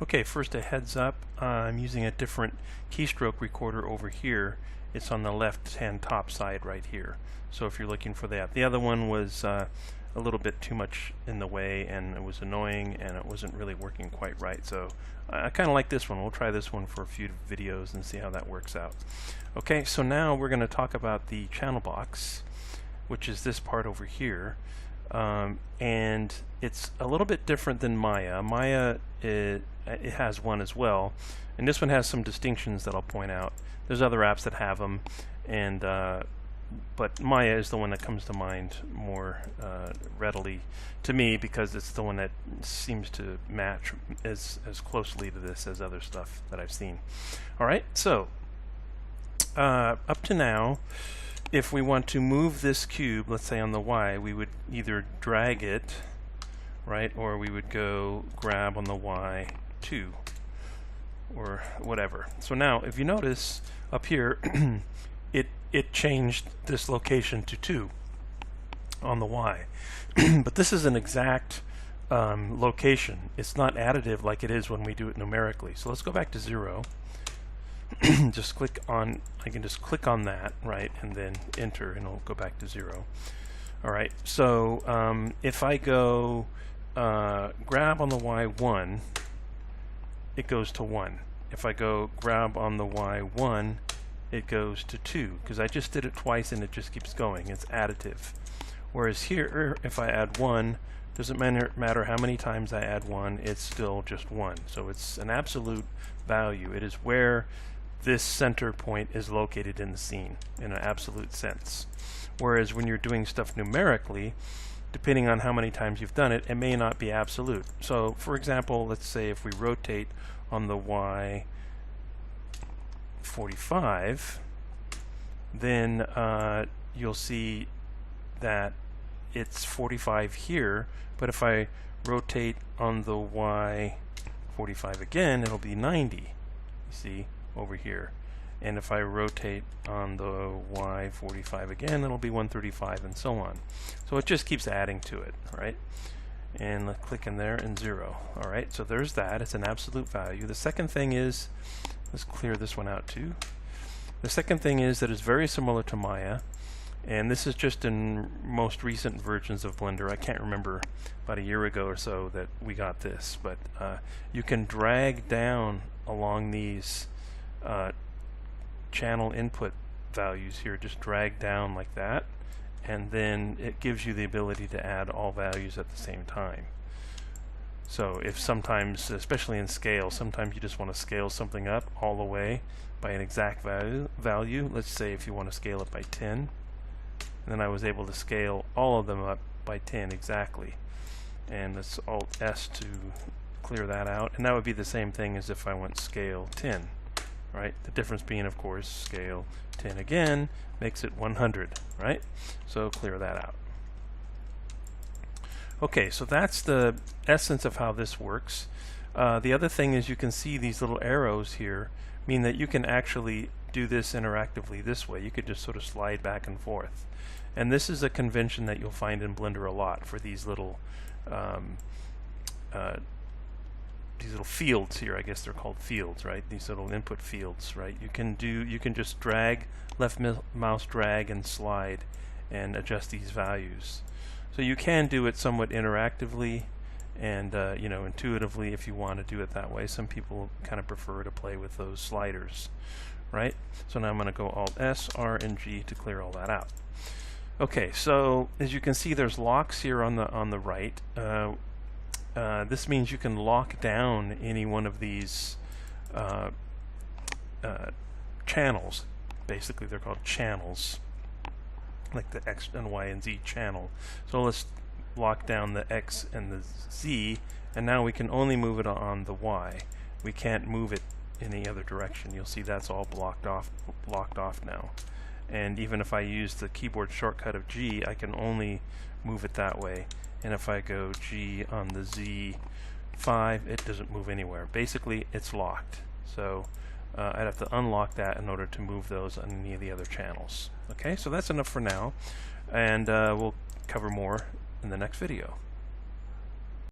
Okay, first a heads up, I'm using a different keystroke recorder over here. It's on the left-hand top side right here. So if you're looking for that. The other one was a little bit too much in the way and it was annoying and it wasn't really working quite right. So I kind of like this one. We'll try this one for a few videos and see how that works out. Okay, so now we're going to talk about the channel box, which is this part over here. And it's a little bit different than Maya. Maya, it has one as well, and this one has some distinctions that I'll point out. There's other apps that have them, and but Maya is the one that comes to mind more readily to me because it's the one that seems to match as closely to this as other stuff that I've seen. All right, so up to now, if we want to move this cube, let's say on the Y, we would either drag it, right, or we would go grab on the Y2 or whatever. So now, if you notice up here, it changed this location to 2 on the Y. But this is an exact location. It's not additive like it is when we do it numerically. So let's go back to 0. Just click on, I can just click on that, right, and then enter and it'll go back to 0. Alright, so if I go grab on the Y1, it goes to 1. If I go grab on the Y1, it goes to 2, because I just did it twice and it just keeps going. It's additive. Whereas here, if I add 1, doesn't matter how many times I add 1, it's still just 1. So it's an absolute value. It is where this center point is located in the scene in an absolute sense. Whereas when you're doing stuff numerically, depending on how many times you've done it, it may not be absolute. So for example, let's say if we rotate on the Y45, then you'll see that it's 45 here, but if I rotate on the Y45 again, it'll be 90, you see, over here. And if I rotate on the Y45 again, it'll be 135 and so on. So it just keeps adding to it, right? And let's click in there and 0. Alright, so there's that. It's an absolute value. The second thing is, let's clear this one out too. The second thing is that it's very similar to Maya, and this is just in most recent versions of Blender. I can't remember, about a year ago or so that we got this, but you can drag down along these channel input values here, just drag down like that, and then it gives you the ability to add all values at the same time. So if sometimes, especially in scale, sometimes you just want to scale something up all the way by an exact value. Let's say if you want to scale it by 10, and then I was able to scale all of them up by 10 exactly. And let's Alt S to clear that out, and that would be the same thing as if I went scale 10, right? The difference being, of course, scale 10 again makes it 100, right? So clear that out. Okay, so that's the essence of how this works. The other thing is you can see these little arrows here mean that you can actually do this interactively this way. You could just sort of slide back and forth. And this is a convention that you'll find in Blender a lot for these little fields here. I guess they're called fields, right? These little input fields, right? You can just drag, left mouse drag and slide and adjust these values. So you can do it somewhat interactively and you know, intuitively if you want to do it that way. Some people kind of prefer to play with those sliders, right? So now I'm going to go Alt S, R, and G to clear all that out. Okay, so as you can see, there's locks here on the right. This means you can lock down any one of these channels. Basically, they're called channels, like the X and Y and Z channel. So let's lock down the X and the Z, and now we can only move it on the Y. We can't move it in any other direction. You'll see that's all locked off now. And even if I use the keyboard shortcut of G, I can only move it that way. And if I go G on the Z5, it doesn't move anywhere. Basically, it's locked. So I'd have to unlock that in order to move those on any of the other channels. Okay, so that's enough for now, and we'll cover more in the next video.